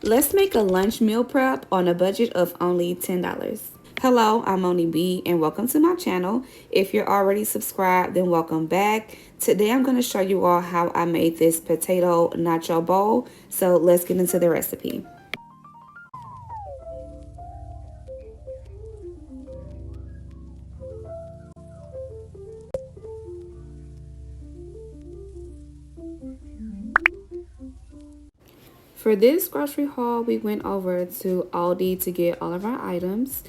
Let's make a lunch meal prep on a budget of only $10. Hello, I'm Moni B and welcome to my channel. If you're already subscribed, then welcome back. Today I'm going to show you all how I made this potato nacho bowl. So let's get into the recipe. For this grocery haul, we went over to Aldi to get all of our items.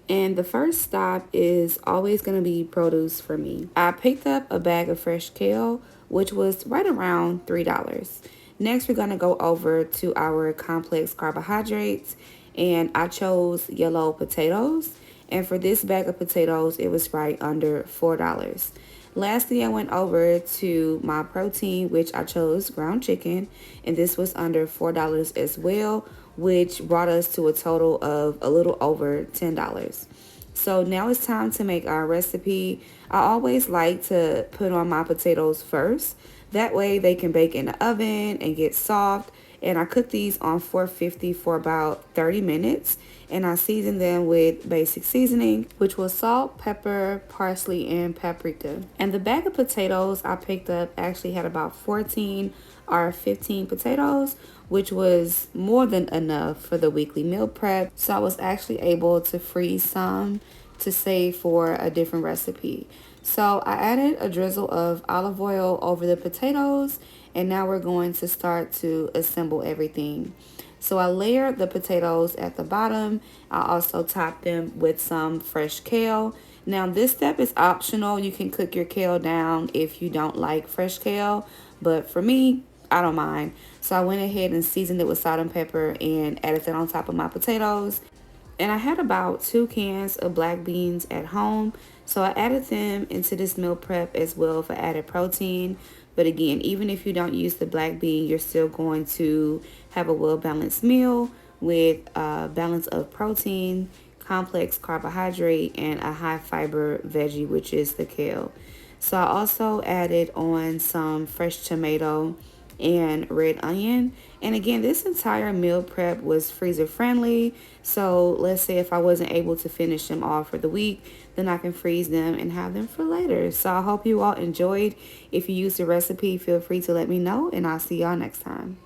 And the first stop is always going to be produce for me. I picked up a bag of fresh kale, which was right around $3. Next, we're going to go over to our complex carbohydrates. And I chose yellow potatoes. And for this bag of potatoes, it was right under $4. Lastly, I went over to my protein, which I chose ground chicken, and this was under $4 as well, which brought us to a total of a little over $10. So now it's time to make our recipe. I always like to put on my potatoes first. That way they can bake in the oven and get soft. And I cook these on 450 for about 30 minutes. And I season them with basic seasoning, which was salt, pepper, parsley, and paprika. And the bag of potatoes I picked up actually had about 14 or 15 potatoes, which was more than enough for the weekly meal prep. So I was actually able to freeze some to save for a different recipe. So I added a drizzle of olive oil over the potatoes, and now we're going to start to assemble everything. So I layered the potatoes at the bottom. I also topped them with some fresh kale. Now this step is optional. You can cook your kale down if you don't like fresh kale, but for me, I don't mind. So I went ahead and seasoned it with salt and pepper and added that on top of my potatoes. And I had about 2 cans of black beans at home, so I added them into this meal prep as well for added protein. But again, even if you don't use the black bean, you're still going to have a well-balanced meal with a balance of protein, complex carbohydrate, and a high fiber veggie, which is the kale. So I also added on some fresh tomato and red onion. And again, this entire meal prep was freezer friendly. So let's say if I wasn't able to finish them all for the week, then I can freeze them and have them for later. So I hope you all enjoyed. If you used the recipe, feel free to let me know, and I'll see y'all next time.